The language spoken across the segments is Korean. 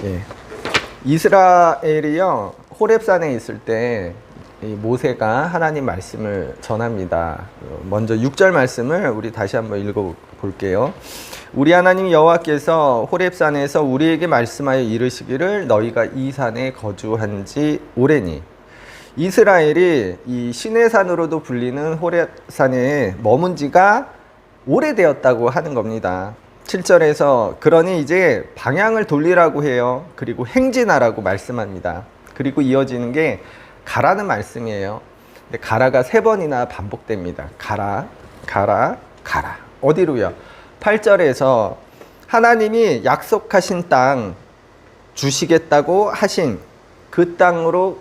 예. 이스라엘이요, 호렙산에 있을 때 이 모세가 하나님 말씀을 전합니다. 먼저 6절 말씀을 우리 다시 한번 읽어 볼게요. 우리 하나님 여호와께서 호렙산에서 우리에게 말씀하여 이르시기를 너희가 이 산에 거주한 지 오래니. 이스라엘이 이 시내산으로도 불리는 호렙산에 머문 지가 오래되었다고 하는 겁니다. 7절에서 그러니 이제 방향을 돌리라고 해요. 그리고 행진하라고 말씀합니다. 그리고 이어지는 게 가라는 말씀이에요. 근데 가라가 3번이나 반복됩니다. 가라, 가라, 가라. 어디로요? 8절에서 하나님이 약속하신 땅 주시겠다고 하신 그 땅으로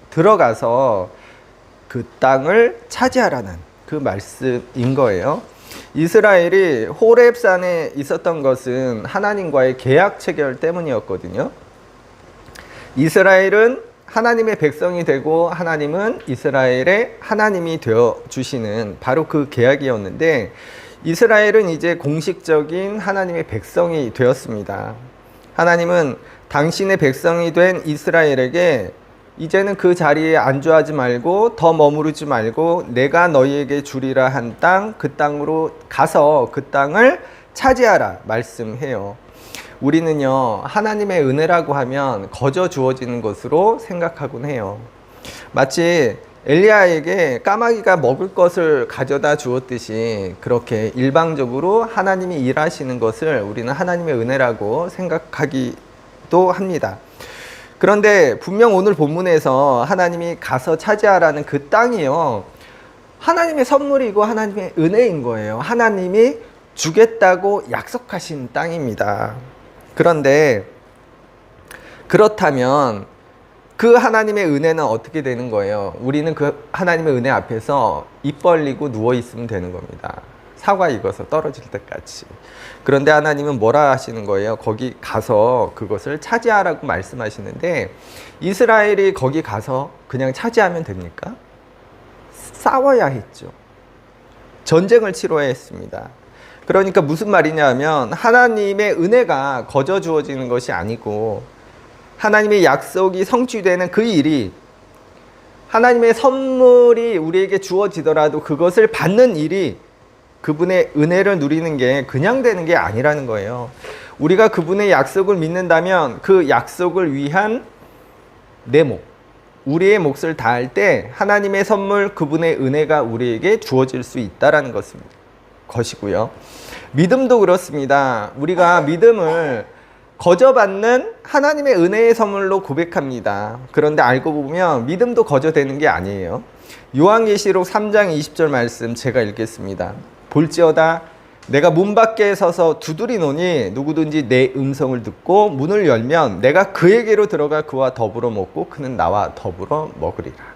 들어가서 그 땅을 차지하라는 그 말씀인 거예요. 이스라엘이 호렙산에 있었던 것은 하나님과의 계약 체결 때문이었거든요. 이스라엘은 하나님의 백성이 되고 하나님은 이스라엘의 하나님이 되어 주시는 바로 그 계약이었는데, 이스라엘은 이제 공식적인 하나님의 백성이 되었습니다. 하나님은 당신의 백성이 된 이스라엘에게 이제는 그 자리에 안주하지 말고 더 머무르지 말고 내가 너희에게 주리라 한 땅, 그 땅으로 가서 그 땅을 차지하라 말씀해요. 우리는요, 하나님의 은혜라고 하면 거저 주어지는 것으로 생각하곤 해요. 마치 엘리야에게 까마귀가 먹을 것을 가져다 주었듯이 그렇게 일방적으로 하나님이 일하시는 것을 우리는 하나님의 은혜라고 생각하기도 합니다. 그런데 분명 오늘 본문에서 하나님이 가서 차지하라는 그 땅이요, 하나님의 선물이고 하나님의 은혜인 거예요. 하나님이 주겠다고 약속하신 땅입니다. 그런데 그렇다면 그 하나님의 은혜는 어떻게 되는 거예요? 우리는 그 하나님의 은혜 앞에서 입 벌리고 누워 있으면 되는 겁니다. 사과 익어서 떨어질 때까지. 그런데 하나님은 뭐라 하시는 거예요? 거기 가서 그것을 차지하라고 말씀하시는데, 이스라엘이 거기 가서 그냥 차지하면 됩니까? 싸워야 했죠. 전쟁을 치러야 했습니다. 그러니까 무슨 말이냐 하면 하나님의 은혜가 거저 주어지는 것이 아니고 하나님의 약속이 성취되는 그 일이, 하나님의 선물이 우리에게 주어지더라도 그것을 받는 일이, 그분의 은혜를 누리는 게 그냥 되는 게 아니라는 거예요. 우리가 그분의 약속을 믿는다면 그 약속을 위한 내 목, 우리의 몫을 다할 때 하나님의 선물, 그분의 은혜가 우리에게 주어질 수 있다는 것이고요. 믿음도 그렇습니다. 우리가 믿음을 거저 받는 하나님의 은혜의 선물로 고백합니다. 그런데 알고 보면 믿음도 거저 되는 게 아니에요. 요한계시록 3장 20절 말씀 제가 읽겠습니다. 볼지어다 내가 문 밖에 서서 두드리노니 누구든지 내 음성을 듣고 문을 열면 내가 그에게로 들어가 그와 더불어 먹고 그는 나와 더불어 먹으리라.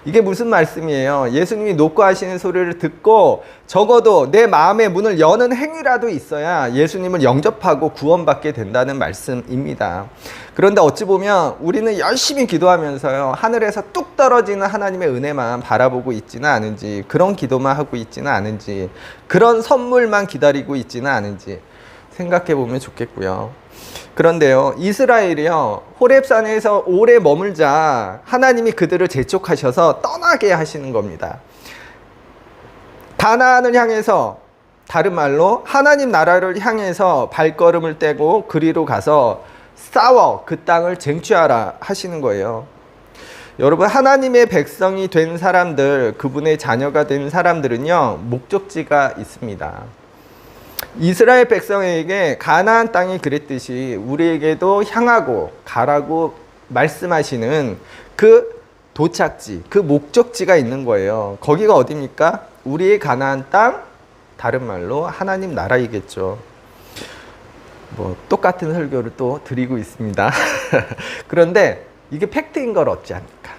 이게 무슨 말씀이에요? 예수님이 녹화하시는 소리를 듣고 적어도 내 마음의 문을 여는 행위라도 있어야 예수님을 영접하고 구원받게 된다는 말씀입니다. 그런데 어찌 보면 우리는 열심히 기도하면서요, 하늘에서 뚝 떨어지는 하나님의 은혜만 바라보고 있지는 않은지, 그런 기도만 하고 있지는 않은지, 그런 선물만 기다리고 있지는 않은지 생각해 보면 좋겠고요. 그런데요, 이스라엘이요, 호렙산에서 오래 머물자 하나님이 그들을 재촉하셔서 떠나게 하시는 겁니다. 가나안을 향해서, 다른 말로 하나님 나라를 향해서 발걸음을 떼고 그리로 가서 싸워 그 땅을 쟁취하라 하시는 거예요. 여러분, 하나님의 백성이 된 사람들, 그분의 자녀가 된 사람들은요, 목적지가 있습니다. 이스라엘 백성에게 가나안 땅이 그랬듯이 우리에게도 향하고 가라고 말씀하시는 그 도착지, 그 목적지가 있는 거예요. 거기가 어디입니까? 우리의 가나안 땅, 다른 말로 하나님 나라이겠죠. 똑같은 설교를 또 드리고 있습니다. 그런데 이게 팩트인 걸 어찌 합니까?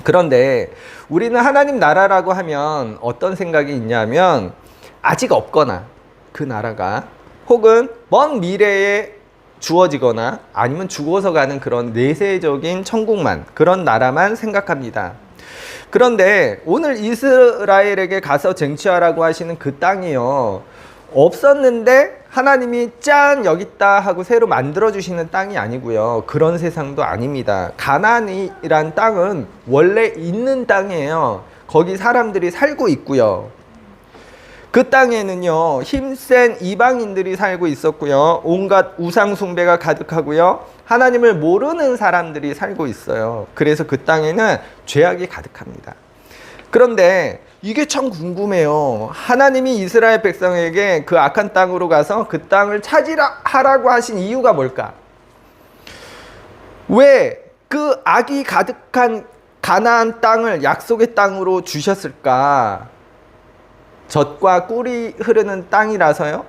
그런데 우리는 하나님 나라라고 하면 어떤 생각이 있냐면, 아직 없거나 그 나라가, 혹은 먼 미래에 주어지거나 아니면 죽어서 가는 그런 내세적인 천국만, 그런 나라만 생각합니다. 그런데 오늘 이스라엘에게 가서 쟁취하라고 하시는 그 땅이요, 없었는데 하나님이 짠 여기 있다 하고 새로 만들어 주시는 땅이 아니고요. 그런 세상도 아닙니다. 가나안이란 땅은 원래 있는 땅이에요. 거기 사람들이 살고 있고요. 그 땅에는요, 힘센 이방인들이 살고 있었고요. 온갖 우상 숭배가 가득하고요. 하나님을 모르는 사람들이 살고 있어요. 그래서 그 땅에는 죄악이 가득합니다. 그런데 이게 참 궁금해요. 하나님이 이스라엘 백성에게 그 악한 땅으로 가서 그 땅을 차지하라고 하신 이유가 뭘까? 왜 그 악이 가득한 가나안 땅을 약속의 땅으로 주셨을까? 젖과 꿀이 흐르는 땅이라서요.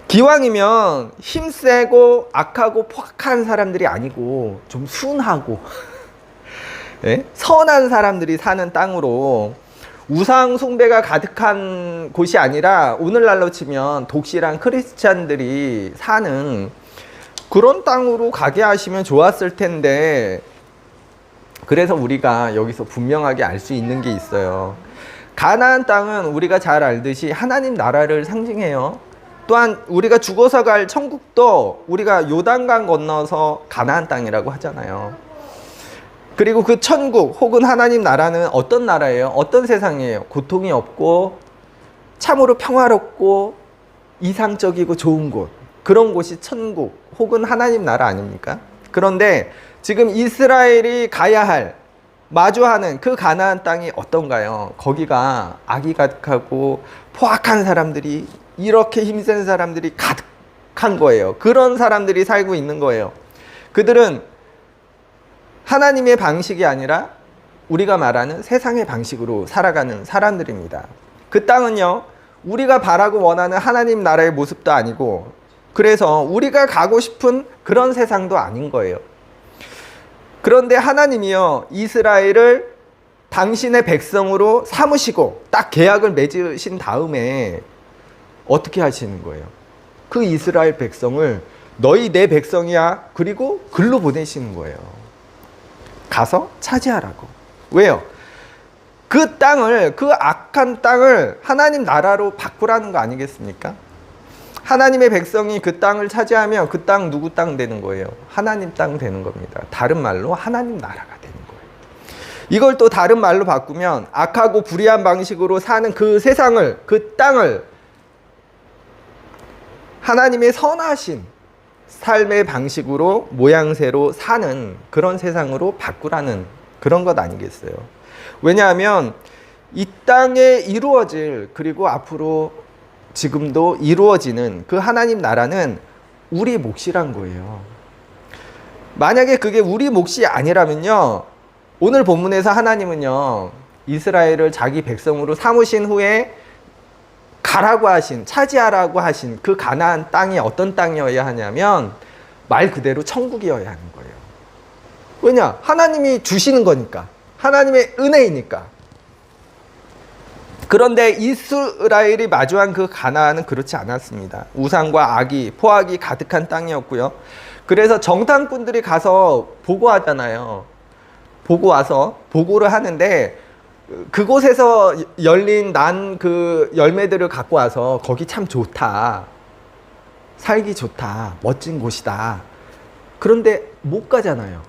기왕이면 힘세고 악하고 포악한 사람들이 아니고 좀 순하고 네? 선한 사람들이 사는 땅으로, 우상 숭배가 가득한 곳이 아니라 오늘날로 치면 독실한 크리스찬들이 사는 그런 땅으로 가게 하시면 좋았을 텐데, 그래서 우리가 여기서 분명하게 알 수 있는 게 있어요. 가나안 땅은 우리가 잘 알듯이 하나님 나라를 상징해요. 또한 우리가 죽어서 갈 천국도 우리가 요단강 건너서 가나안 땅이라고 하잖아요. 그리고 그 천국 혹은 하나님 나라는 어떤 나라예요? 어떤 세상이에요? 고통이 없고 참으로 평화롭고 이상적이고 좋은 곳, 그런 곳이 천국 혹은 하나님 나라 아닙니까? 그런데 지금 이스라엘이 가야 할, 마주하는 그 가나안 땅이 어떤가요? 거기가 악이 가득하고 포악한 사람들이, 이렇게 힘센 사람들이 가득한 거예요. 그런 사람들이 살고 있는 거예요. 그들은 하나님의 방식이 아니라 우리가 말하는 세상의 방식으로 살아가는 사람들입니다. 그 땅은요, 우리가 바라고 원하는 하나님 나라의 모습도 아니고, 그래서 우리가 가고 싶은 그런 세상도 아닌 거예요. 그런데 하나님이요, 이스라엘을 당신의 백성으로 삼으시고 딱 계약을 맺으신 다음에 어떻게 하시는 거예요? 그 이스라엘 백성을 너희 내 백성이야, 그리고 글로 보내시는 거예요. 가서 차지하라고. 왜요? 그 땅을, 그 악한 땅을 하나님 나라로 바꾸라는 거 아니겠습니까? 하나님의 백성이 그 땅을 차지하면 그 땅 누구 땅 되는 거예요? 하나님 땅 되는 겁니다. 다른 말로 하나님 나라가 되는 거예요. 이걸 또 다른 말로 바꾸면 악하고 불의한 방식으로 사는 그 세상을, 그 땅을 하나님의 선하신 삶의 방식으로 모양새로 사는 그런 세상으로 바꾸라는 그런 것 아니겠어요? 왜냐하면 이 땅에 이루어질, 그리고 앞으로 지금도 이루어지는 그 하나님 나라는 우리 몫이란 거예요. 만약에 그게 우리 몫이 아니라면요, 오늘 본문에서 하나님은요, 이스라엘을 자기 백성으로 삼으신 후에 가라고 하신, 차지하라고 하신 그 가나안 땅이 어떤 땅이어야 하냐면 말 그대로 천국이어야 하는 거예요. 왜냐? 하나님이 주시는 거니까. 하나님의 은혜이니까. 그런데 이스라엘이 마주한 그 가나안은 그렇지 않았습니다. 우상과 악이, 포악이 가득한 땅이었고요. 그래서 정탐꾼들이 가서 보고하잖아요. 보고 와서 보고를 하는데, 그곳에서 열린 난 그 열매들을 갖고 와서 거기 참 좋다, 살기 좋다, 멋진 곳이다. 그런데 못 가잖아요.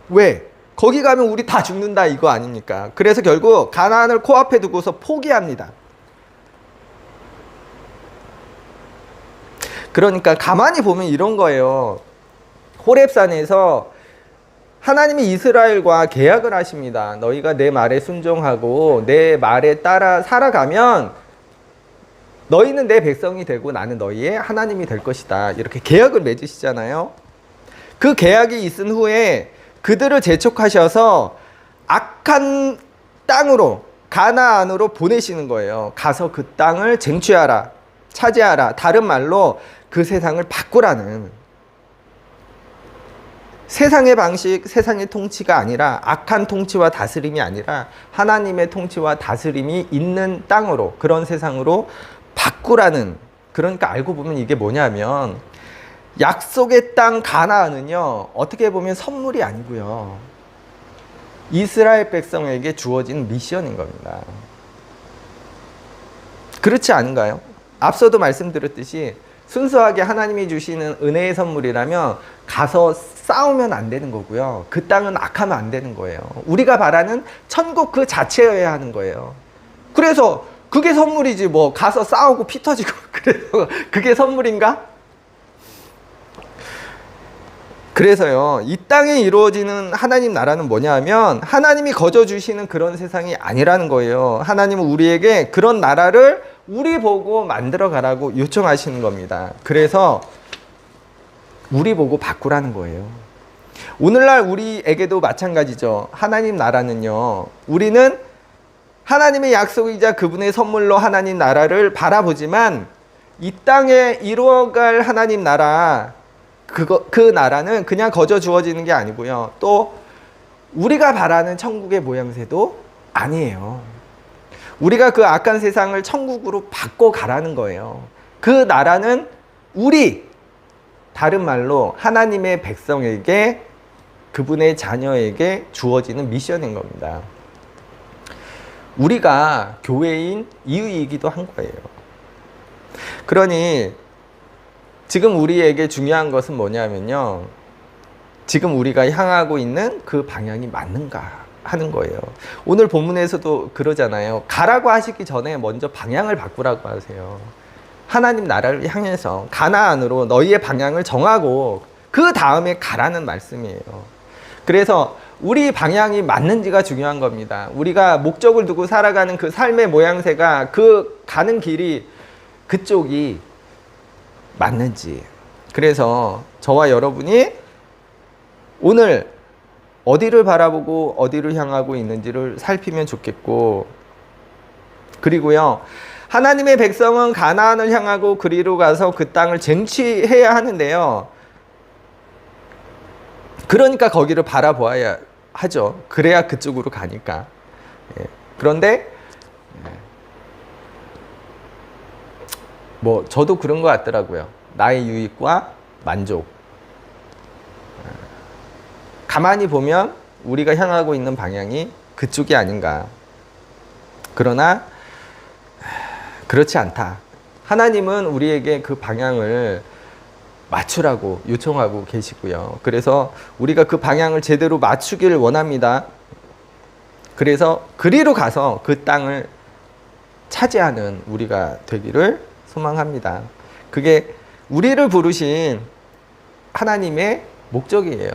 왜? 거기 가면 우리 다 죽는다 이거 아닙니까? 그래서 결국 가나안을 코앞에 두고서 포기합니다. 그러니까 가만히 보면 이런 거예요. 호렙산에서 하나님이 이스라엘과 계약을 하십니다. 너희가 내 말에 순종하고 내 말에 따라 살아가면 너희는 내 백성이 되고 나는 너희의 하나님이 될 것이다. 이렇게 계약을 맺으시잖아요. 그 계약이 있은 후에 그들을 재촉하셔서 악한 땅으로, 가나안으로 보내시는 거예요. 가서 그 땅을 쟁취하라, 차지하라. 다른 말로 그 세상을 바꾸라는, 세상의 방식, 세상의 통치가 아니라, 악한 통치와 다스림이 아니라 하나님의 통치와 다스림이 있는 땅으로, 그런 세상으로 바꾸라는. 그러니까 알고 보면 이게 뭐냐면, 약속의 땅 가나안은요, 어떻게 보면 선물이 아니고요, 이스라엘 백성에게 주어진 미션인 겁니다. 그렇지 않은가요? 앞서도 말씀드렸듯이 순수하게 하나님이 주시는 은혜의 선물이라면 가서 싸우면 안 되는 거고요. 그 땅은 악하면 안 되는 거예요. 우리가 바라는 천국 그 자체여야 하는 거예요. 그래서 그게 선물이지 뭐 가서 싸우고 피 터지고 그래서 그게 선물인가? 그래서요, 이 땅에 이루어지는 하나님 나라는 뭐냐 하면 하나님이 거저 주시는 그런 세상이 아니라는 거예요. 하나님은 우리에게 그런 나라를 우리 보고 만들어 가라고 요청하시는 겁니다. 그래서 우리 보고 바꾸라는 거예요. 오늘날 우리에게도 마찬가지죠. 하나님 나라는요, 우리는 하나님의 약속이자 그분의 선물로 하나님 나라를 바라보지만 이 땅에 이루어갈 하나님 나라, 그 나라는 그냥 거저 주어지는 게 아니고요. 또 우리가 바라는 천국의 모양새도 아니에요. 우리가 그 악한 세상을 천국으로 바꿔가라는 거예요. 그 나라는 우리, 다른 말로 하나님의 백성에게, 그분의 자녀에게 주어지는 미션인 겁니다. 우리가 교회인 이유이기도 한 거예요. 그러니 지금 우리에게 중요한 것은 뭐냐면요, 지금 우리가 향하고 있는 그 방향이 맞는가 하는 거예요. 오늘 본문에서도 그러잖아요. 가라고 하시기 전에 먼저 방향을 바꾸라고 하세요. 하나님 나라를 향해서 가나안으로 너희의 방향을 정하고 그 다음에 가라는 말씀이에요. 그래서 우리 방향이 맞는지가 중요한 겁니다. 우리가 목적을 두고 살아가는 그 삶의 모양새가, 그 가는 길이 그쪽이 맞는지. 그래서 저와 여러분이 오늘 어디를 바라보고 어디를 향하고 있는지를 살피면 좋겠고, 그리고요, 하나님의 백성은 가나안을 향하고 그리로 가서 그 땅을 쟁취해야 하는데요, 그러니까 거기를 바라보아야 하죠. 그래야 그쪽으로 가니까. 그런데 뭐 저도 그런 것 같더라고요. 나의 유익과 만족. 가만히 보면 우리가 향하고 있는 방향이 그쪽이 아닌가. 그러나 그렇지 않다. 하나님은 우리에게 그 방향을 맞추라고 요청하고 계시고요. 그래서 우리가 그 방향을 제대로 맞추길 원합니다. 그래서 그리로 가서 그 땅을 차지하는 우리가 되기를 소망합니다. 그게 우리를 부르신 하나님의 목적이에요.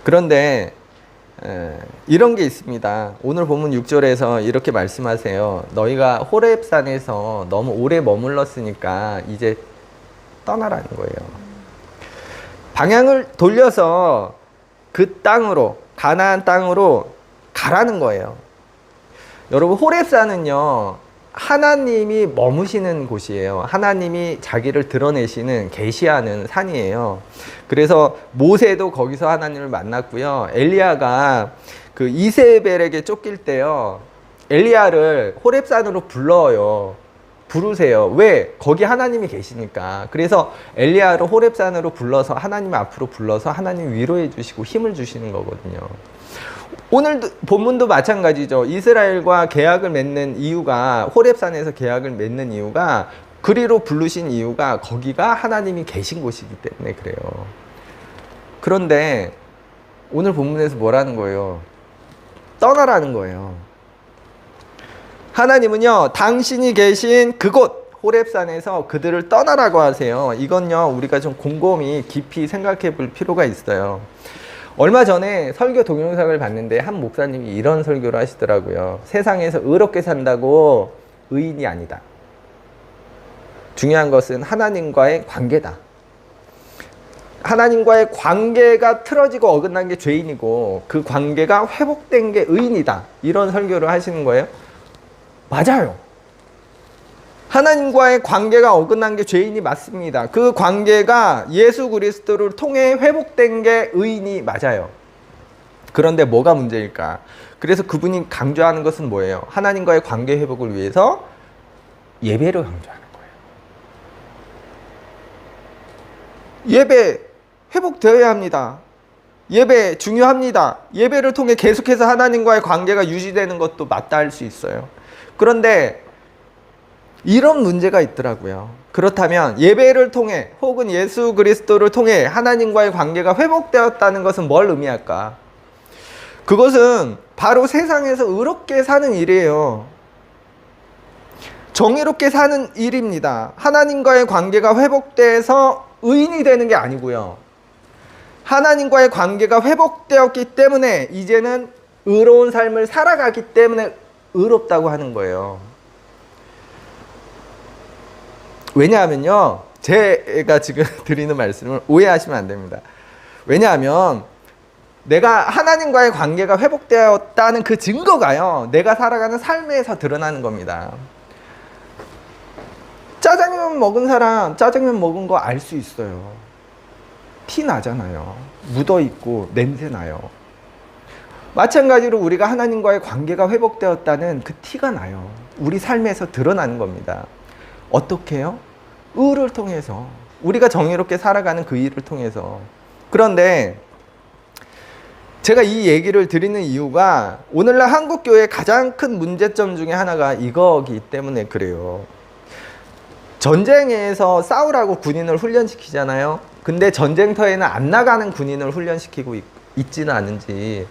그런데 이런 게 있습니다. 오늘 본문 6절에서 이렇게 말씀하세요. 너희가 호렙산에서 너무 오래 머물렀으니까 이제 떠나라는 거예요. 방향을 돌려서 그 땅으로, 가나안 땅으로 가라는 거예요. 여러분, 호렙산은요, 하나님이 머무시는 곳이에요. 하나님이 자기를 드러내시는, 계시하는 산이에요. 그래서 모세도 거기서 하나님을 만났고요. 엘리야가 그 이세벨에게 쫓길 때요, 엘리야를 호렙산으로 불러요. 부르세요. 왜? 거기 하나님이 계시니까. 그래서 엘리야를 호렙산으로 불러서 하나님 앞으로 불러서 하나님 위로해 주시고 힘을 주시는 거거든요. 오늘 본문도 마찬가지죠. 이스라엘과 계약을 맺는 이유가, 호렙산에서 계약을 맺는 이유가, 그리로 부르신 이유가 거기가 하나님이 계신 곳이기 때문에 그래요. 그런데 오늘 본문에서 뭐라는 거예요? 떠나라는 거예요. 하나님은요, 당신이 계신 그곳 호렙산에서 그들을 떠나라고 하세요. 이건요, 우리가 좀 곰곰이 깊이 생각해 볼 필요가 있어요. 얼마 전에 설교 동영상을 봤는데 한 목사님이 이런 설교를 하시더라고요. 세상에서 의롭게 산다고 의인이 아니다. 중요한 것은 하나님과의 관계다. 하나님과의 관계가 틀어지고 어긋난 게 죄인이고 그 관계가 회복된 게 의인이다. 이런 설교를 하시는 거예요. 맞아요. 하나님과의 관계가 어긋난 게 죄인이 맞습니다. 그 관계가 예수 그리스도를 통해 회복된 게 의인이 맞아요. 그런데 뭐가 문제일까? 그래서 그분이 강조하는 것은 뭐예요? 하나님과의 관계 회복을 위해서 예배를 강조하는 거예요. 예배 회복되어야 합니다. 예배 중요합니다. 예배를 통해 계속해서 하나님과의 관계가 유지되는 것도 맞다 할 수 있어요. 그런데 이런 문제가 있더라고요. 그렇다면 예배를 통해 혹은 예수 그리스도를 통해 하나님과의 관계가 회복되었다는 것은 뭘 의미할까? 그것은 바로 세상에서 의롭게 사는 일이에요. 정의롭게 사는 일입니다. 하나님과의 관계가 회복돼서 의인이 되는 게 아니고요. 하나님과의 관계가 회복되었기 때문에 이제는 의로운 삶을 살아가기 때문에 의롭다고 하는 거예요. 왜냐하면요, 제가 지금 드리는 말씀을 오해하시면 안 됩니다. 왜냐하면 내가 하나님과의 관계가 회복되었다는 그 증거가요, 내가 살아가는 삶에서 드러나는 겁니다. 짜장면 먹은 사람 짜장면 먹은 거 알 수 있어요. 티 나잖아요. 묻어 있고 냄새 나요. 마찬가지로 우리가 하나님과의 관계가 회복되었다는 그 티가 나요. 우리 삶에서 드러나는 겁니다. 어떻게 해요? 의를 통해서, 우리가 정의롭게 살아가는 그 일을 통해서. 그런데 제가 이 얘기를 드리는 이유가 오늘날 한국교회의 가장 큰 문제점 중에 하나가 이거기 때문에 그래요. 전쟁에서 싸우라고 군인을 훈련시키잖아요. 근데 전쟁터에는 안 나가는 군인을 훈련시키고 있지는 않은지,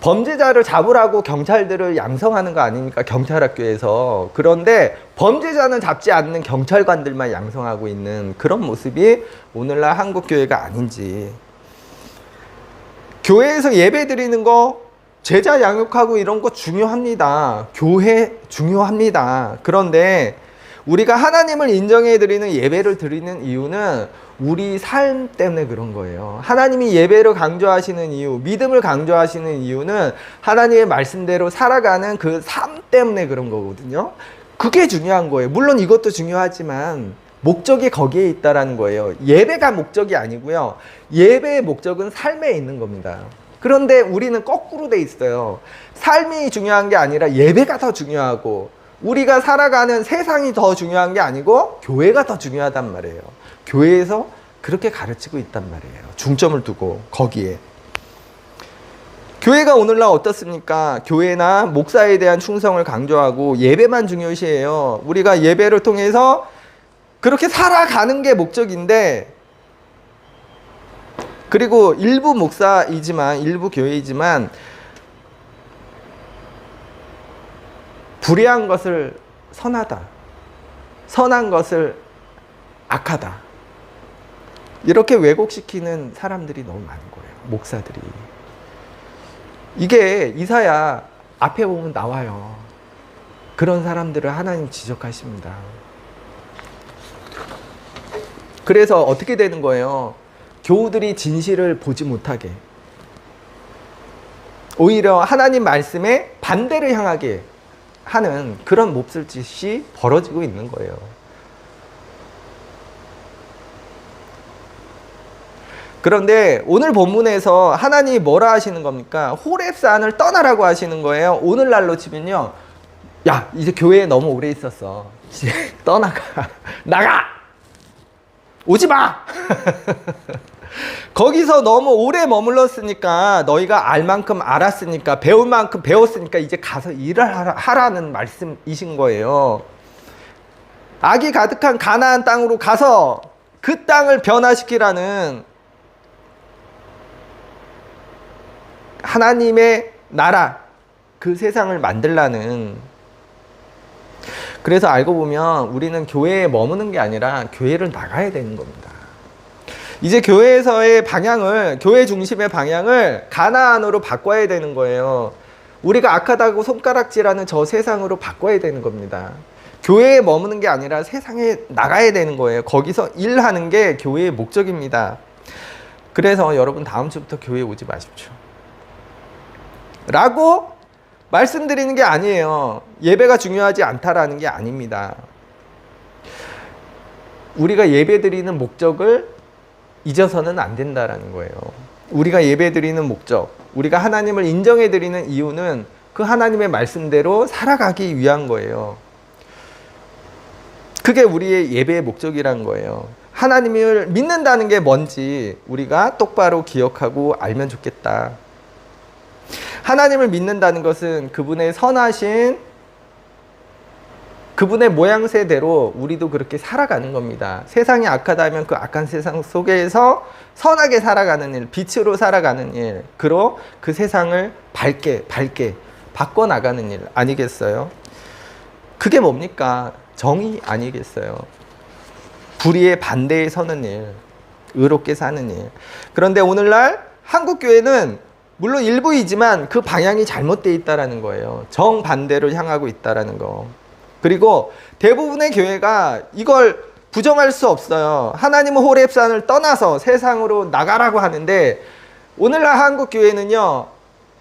범죄자를 잡으라고 경찰들을 양성하는 거 아닙니까? 경찰학교에서. 그런데 범죄자는 잡지 않는 경찰관들만 양성하고 있는 그런 모습이 오늘날 한국교회가 아닌지. 교회에서 예배 드리는 거, 제자 양육하고 이런 거 중요합니다. 교회 중요합니다. 그런데 우리가 하나님을 인정해 드리는 예배를 드리는 이유는 우리 삶 때문에 그런 거예요. 하나님이 예배를 강조하시는 이유, 믿음을 강조하시는 이유는 하나님의 말씀대로 살아가는 그 삶 때문에 그런 거거든요. 그게 중요한 거예요. 물론 이것도 중요하지만 목적이 거기에 있다라는 거예요. 예배가 목적이 아니고요. 예배의 목적은 삶에 있는 겁니다. 그런데 우리는 거꾸로 돼 있어요. 삶이 중요한 게 아니라 예배가 더 중요하고, 우리가 살아가는 세상이 더 중요한 게 아니고 교회가 더 중요하단 말이에요. 교회에서 그렇게 가르치고 있단 말이에요. 중점을 두고 거기에. 교회가 오늘날 어떻습니까? 교회나 목사에 대한 충성을 강조하고 예배만 중요시해요. 우리가 예배를 통해서 그렇게 살아가는 게 목적인데, 그리고 일부 목사이지만, 일부 교회이지만 불의한 것을 선하다, 선한 것을 악하다, 이렇게 왜곡시키는 사람들이 너무 많은 거예요. 목사들이. 이게 이사야 앞에 보면 나와요. 그런 사람들을 하나님 지적하십니다. 그래서 어떻게 되는 거예요? 교우들이 진실을 보지 못하게, 오히려 하나님 말씀에 반대를 향하게 하는 그런 몹쓸 짓이 벌어지고 있는 거예요. 그런데 오늘 본문에서 하나님이 뭐라 하시는 겁니까? 호렙산을 떠나라고 하시는 거예요. 오늘날로 치면요, 야, 이제 교회에 너무 오래 있었어, 이제 떠나가, 나가, 오지 마. 거기서 너무 오래 머물렀으니까, 너희가 알 만큼 알았으니까, 배울 만큼 배웠으니까 이제 가서 일을 하라는 말씀이신 거예요. 악이 가득한 가나안 땅으로 가서 그 땅을 변화시키라는 하나님의 나라, 그 세상을 만들라는. 그래서 알고 보면 우리는 교회에 머무는 게 아니라 교회를 나가야 되는 겁니다. 이제 교회에서의 방향을, 교회 중심의 방향을 가나안으로 바꿔야 되는 거예요. 우리가 악하다고 손가락질하는 저 세상으로 바꿔야 되는 겁니다. 교회에 머무는 게 아니라 세상에 나가야 되는 거예요. 거기서 일하는 게 교회의 목적입니다. 그래서 여러분, 다음 주부터 교회에 오지 마십시오 라고 말씀드리는 게 아니에요. 예배가 중요하지 않다라는 게 아닙니다. 우리가 예배 드리는 목적을 잊어서는 안 된다라는 거예요. 우리가 예배 드리는 목적, 우리가 하나님을 인정해 드리는 이유는 그 하나님의 말씀대로 살아가기 위한 거예요. 그게 우리의 예배의 목적이란 거예요. 하나님을 믿는다는 게 뭔지 우리가 똑바로 기억하고 알면 좋겠다. 하나님을 믿는다는 것은 그분의 선하신 그분의 모양새대로 우리도 그렇게 살아가는 겁니다. 세상이 악하다면 그 악한 세상 속에서 선하게 살아가는 일, 빛으로 살아가는 일, 그로 그 세상을 밝게 바꿔나가는 일 아니겠어요? 그게 뭡니까? 정의 아니겠어요? 불의의 반대에 서는 일, 의롭게 사는 일. 그런데 오늘날 한국교회는 물론 일부이지만 그 방향이 잘못되어 있다는 거예요. 정반대로 향하고 있다는 거. 그리고 대부분의 교회가 이걸 부정할 수 없어요. 하나님은 호렙산을 떠나서 세상으로 나가라고 하는데 오늘날 한국교회는요,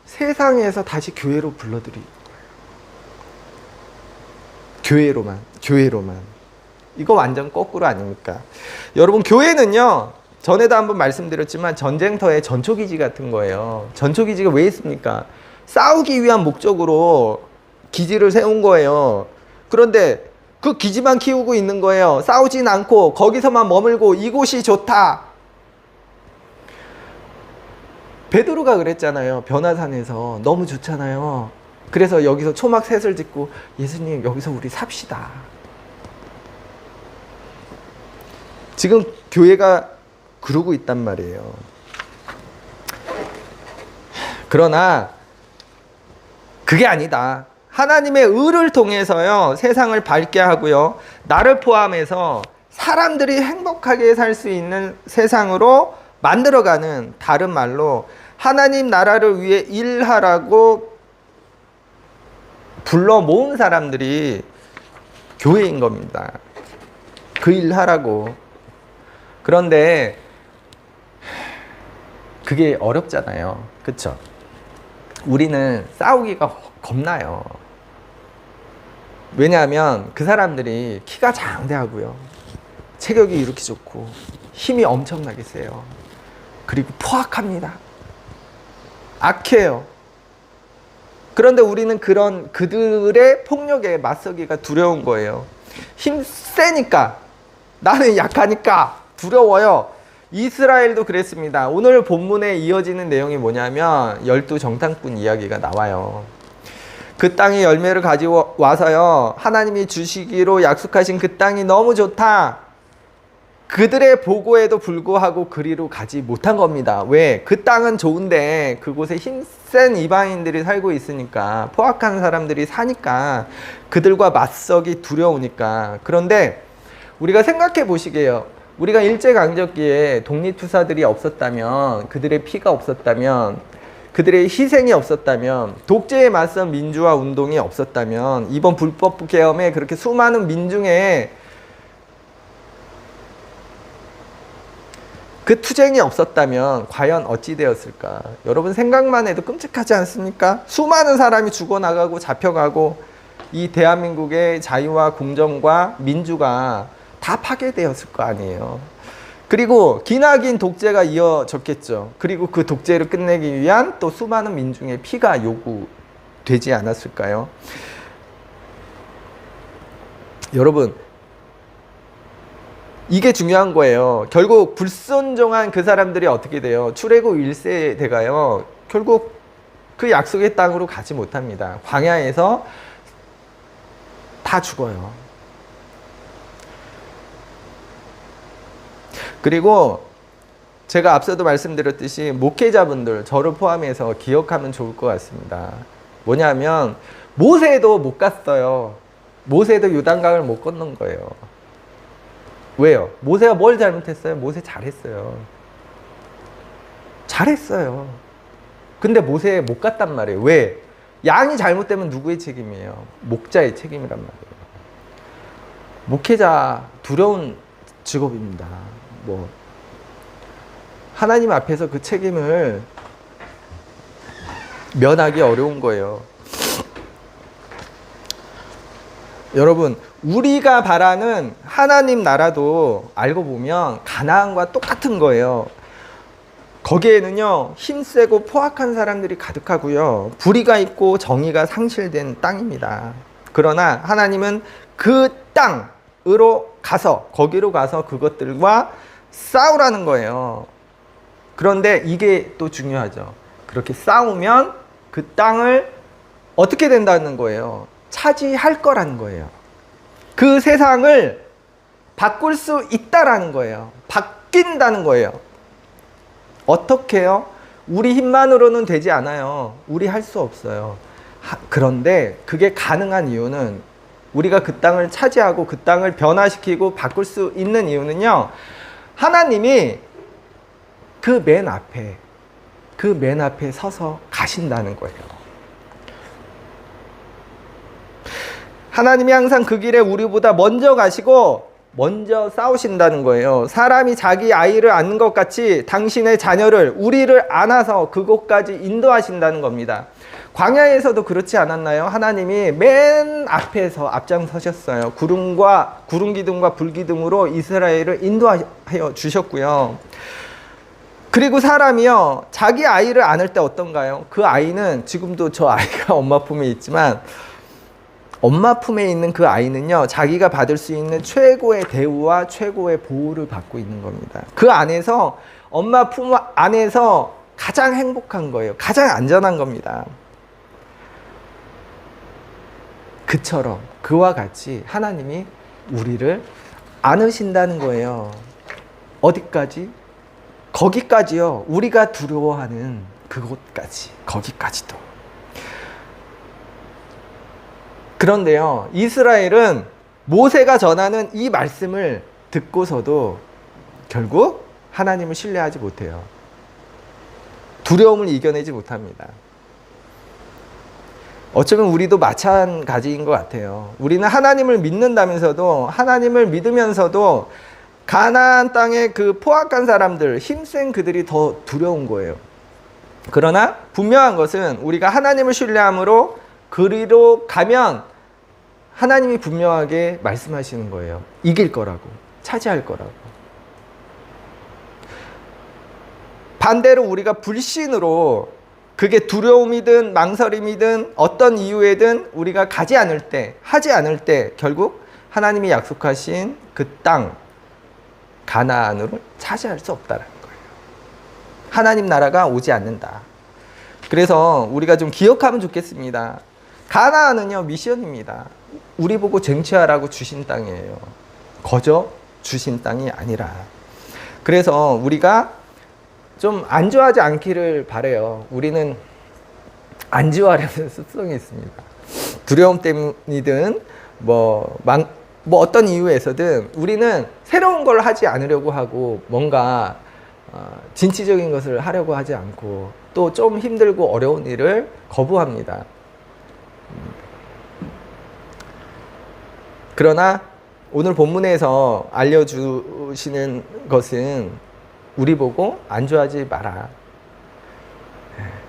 세상에서 다시 교회로 불러들이 교회로만. 이거 완전 거꾸로 아닙니까? 여러분, 교회는요, 전에도 한번 말씀드렸지만 전쟁터의 전초기지 같은 거예요. 전초기지가 왜 있습니까? 싸우기 위한 목적으로 기지를 세운 거예요. 그런데 그 기지만 키우고 있는 거예요. 싸우진 않고 거기서만 머물고 이곳이 좋다. 베드로가 그랬잖아요. 변화산에서 너무 좋잖아요. 그래서 여기서 초막셋을 짓고 예수님 여기서 우리 삽시다. 지금 교회가 그러고 있단 말이에요. 그러나 그게 아니다. 하나님의 의를 통해서요, 세상을 밝게 하고요, 나를 포함해서 사람들이 행복하게 살 수 있는 세상으로 만들어가는, 다른 말로 하나님 나라를 위해 일하라고 불러 모은 사람들이 교회인 겁니다. 그 일하라고. 그런데 그게 어렵잖아요. 그쵸? 우리는 싸우기가 겁나요. 왜냐하면 그 사람들이 키가 장대하고요, 체격이 이렇게 좋고 힘이 엄청나게 세요. 그리고 포악합니다. 악해요. 그런데 우리는 그런 그들의 폭력에 맞서기가 두려운 거예요. 힘 세니까, 나는 약하니까 두려워요. 이스라엘도 그랬습니다. 오늘 본문에 이어지는 내용이 뭐냐면 12정탐꾼 이야기가 나와요. 그 땅에 열매를 가지고 와서요, 하나님이 주시기로 약속하신 그 땅이 너무 좋다. 그들의 보고에도 불구하고 그리로 가지 못한 겁니다. 왜? 그 땅은 좋은데 그곳에 힘센 이방인들이 살고 있으니까, 포악한 사람들이 사니까 그들과 맞서기 두려우니까. 그런데 우리가 생각해 보시게요. 우리가 일제강점기에 독립투사들이 없었다면, 그들의 피가 없었다면, 그들의 희생이 없었다면, 독재에 맞선 민주화 운동이 없었다면, 이번 불법 계엄에 그렇게 수많은 민중의 그 투쟁이 없었다면 과연 어찌 되었을까? 여러분 생각만 해도 끔찍하지 않습니까? 수많은 사람이 죽어나가고 잡혀가고 이 대한민국의 자유와 공정과 민주가 다 파괴되었을 거 아니에요. 그리고 기나긴 독재가 이어졌겠죠. 그리고 그 독재를 끝내기 위한 또 수많은 민중의 피가 요구되지 않았을까요? 여러분, 이게 중요한 거예요. 결국 불순종한 그 사람들이 어떻게 돼요? 출애굽 1세대가요, 결국 그 약속의 땅으로 가지 못합니다. 광야에서 다 죽어요. 그리고 제가 앞서도 말씀드렸듯이 목회자분들, 저를 포함해서 기억하면 좋을 것 같습니다. 뭐냐면 모세도 못 갔어요. 모세도 요단강을 못 건넌 거예요. 왜요? 모세가 뭘 잘못했어요? 모세 잘했어요. 잘했어요. 근데 모세 못 갔단 말이에요. 왜? 양이 잘못되면 누구의 책임이에요? 목자의 책임이란 말이에요. 목회자 두려운 직업입니다. 하나님 앞에서 그 책임을 면하기 어려운 거예요. 여러분, 우리가 바라는 하나님 나라도 알고 보면 가나안과 똑같은 거예요. 거기에는요, 힘세고 포악한 사람들이 가득하고요, 불의가 있고 정의가 상실된 땅입니다. 그러나 하나님은 그 땅, 거기로 가서 그것들과 싸우라는 거예요. 그런데 이게 또 중요하죠. 그렇게 싸우면 그 땅을 어떻게 된다는 거예요? 차지할 거라는 거예요. 그 세상을 바꿀 수 있다라는 거예요. 바뀐다는 거예요. 어떻게요? 우리 힘만으로는 되지 않아요. 우리 할 수 없어요. 그런데 그게 가능한 이유는, 우리가 그 땅을 차지하고 그 땅을 변화시키고 바꿀 수 있는 이유는요, 하나님이 그 맨 앞에 서서 가신다는 거예요. 하나님이 항상 그 길에 우리보다 먼저 가시고 먼저 싸우신다는 거예요. 사람이 자기 아이를 안는 것 같이 당신의 자녀를, 우리를 안아서 그곳까지 인도하신다는 겁니다. 광야에서도 그렇지 않았나요? 하나님이 맨 앞에서 앞장서셨어요. 구름 기둥과 불 기둥으로 이스라엘을 인도하여 주셨고요. 그리고 사람이요, 자기 아이를 안을 때 어떤가요? 그 아이는, 지금도 저 아이가 엄마 품에 있지만, 엄마 품에 있는 그 아이는요, 자기가 받을 수 있는 최고의 대우와 최고의 보호를 받고 있는 겁니다. 그 안에서, 엄마 품 안에서 가장 행복한 거예요. 가장 안전한 겁니다. 그처럼, 그와 같이 하나님이 우리를 안으신다는 거예요. 어디까지? 거기까지요. 우리가 두려워하는 그곳까지, 거기까지도. 그런데요, 이스라엘은 모세가 전하는 이 말씀을 듣고서도 결국 하나님을 신뢰하지 못해요. 두려움을 이겨내지 못합니다. 어쩌면 우리도 마찬가지인 것 같아요. 우리는 하나님을 믿는다면서도, 하나님을 믿으면서도 가나안 땅의 그 포악한 사람들, 힘센 그들이 더 두려운 거예요. 그러나 분명한 것은 우리가 하나님을 신뢰함으로 그리로 가면 하나님이 분명하게 말씀하시는 거예요. 이길 거라고, 차지할 거라고. 반대로 우리가 불신으로, 그게 두려움이든 망설임이든 어떤 이유에든 우리가 가지 않을 때, 하지 않을 때 결국 하나님이 약속하신 그 땅, 가나안으로 차지할 수 없다는 거예요. 하나님 나라가 오지 않는다. 그래서 우리가 좀 기억하면 좋겠습니다. 가나안은요, 미션입니다. 우리 보고 쟁취하라고 주신 땅이에요. 거저 주신 땅이 아니라. 그래서 우리가 좀 안주하지 않기를 바라요. 우리는 안주하려는 습성이 있습니다. 두려움 때문이든 뭐 어떤 이유에서든 우리는 새로운 걸 하지 않으려고 하고, 뭔가 진취적인 것을 하려고 하지 않고, 또 좀 힘들고 어려운 일을 거부합니다. 그러나 오늘 본문에서 알려주시는 것은 우리 보고 안주하지 마라.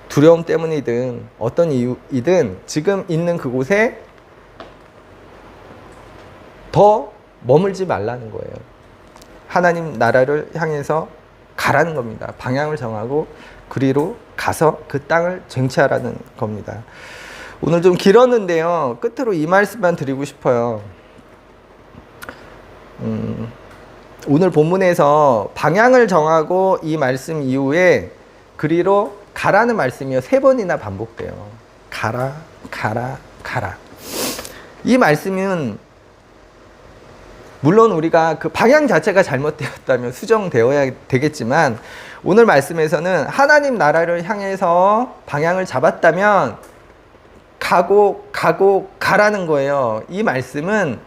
두려움 때문이든 어떤 이유이든 지금 있는 그곳에 더 머물지 말라는 거예요. 하나님 나라를 향해서 가라는 겁니다. 방향을 정하고 그리로 가서 그 땅을 쟁취하라는 겁니다. 오늘 좀 길었는데요, 끝으로 이 말씀만 드리고 싶어요. 오늘 본문에서 방향을 정하고 이 말씀 이후에 그리로 가라는 말씀이요, 3번이나 반복돼요. 가라, 가라, 가라. 이 말씀은 물론 우리가 그 방향 자체가 잘못되었다면 수정되어야 되겠지만, 오늘 말씀에서는 하나님 나라를 향해서 방향을 잡았다면 가라는 거예요. 이 말씀은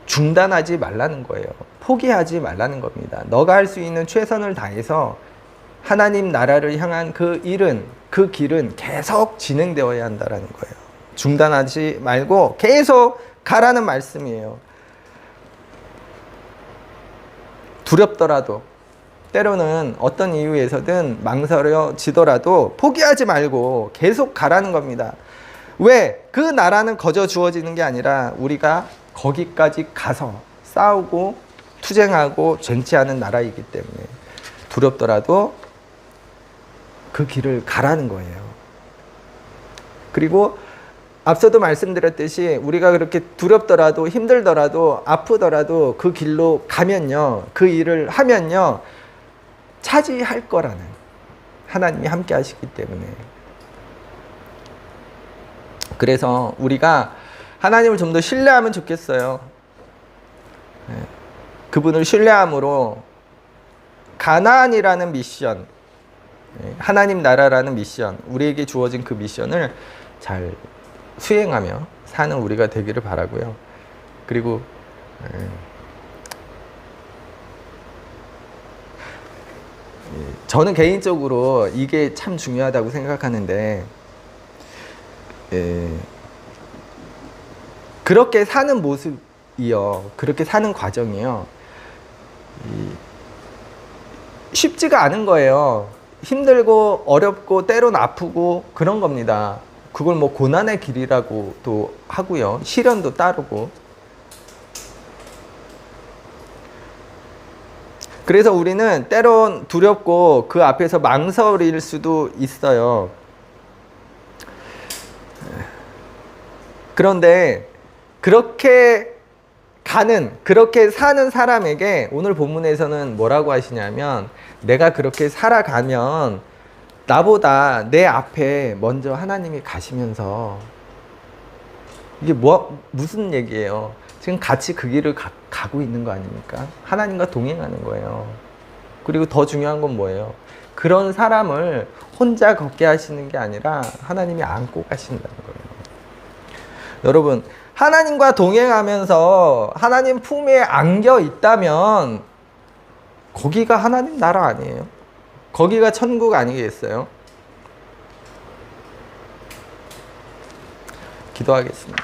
중단하지 말라는 거예요. 포기하지 말라는 겁니다. 너가 할 수 있는 최선을 다해서 하나님 나라를 향한 그 길은 계속 진행되어야 한다는 거예요. 중단하지 말고 계속 가라는 말씀이에요. 두렵더라도, 때로는 어떤 이유에서든 망설여지더라도 포기하지 말고 계속 가라는 겁니다. 왜? 그 나라는 거저 주어지는 게 아니라 우리가 거기까지 가서 싸우고 투쟁하고 쟁취하는 나라이기 때문에 두렵더라도 그 길을 가라는 거예요. 그리고 앞서도 말씀드렸듯이 우리가 그렇게 두렵더라도 힘들더라도 아프더라도 그 길로 가면요, 그 일을 하면요, 차지할 거라는, 하나님이 함께 하시기 때문에. 그래서 우리가 하나님을 좀 더 신뢰하면 좋겠어요. 그분을 신뢰함으로 가나안이라는 미션, 하나님 나라라는 미션, 우리에게 주어진 그 미션을 잘 수행하며 사는 우리가 되기를 바라고요. 그리고 저는 개인적으로 이게 참 중요하다고 생각하는데, 그렇게 사는 모습이요, 그렇게 사는 과정이요, 쉽지가 않은 거예요. 힘들고 어렵고 때로는 아프고 그런 겁니다. 그걸 뭐 고난의 길이라고도 하고요, 시련도 따르고. 그래서 우리는 때론 두렵고 그 앞에서 망설일 수도 있어요. 그런데 그렇게 그렇게 사는 사람에게 오늘 본문에서는 뭐라고 하시냐면, 내가 그렇게 살아가면 나보다 내 앞에 먼저 하나님이 가시면서, 이게 무슨 얘기예요? 지금 같이 그 길을 가고 있는 거 아닙니까? 하나님과 동행하는 거예요. 그리고 더 중요한 건 뭐예요? 그런 사람을 혼자 걷게 하시는 게 아니라 하나님이 안고 가신다는 거예요. 여러분, 하나님과 동행하면서 하나님 품에 안겨 있다면 거기가 하나님 나라 아니에요? 거기가 천국 아니겠어요? 기도하겠습니다.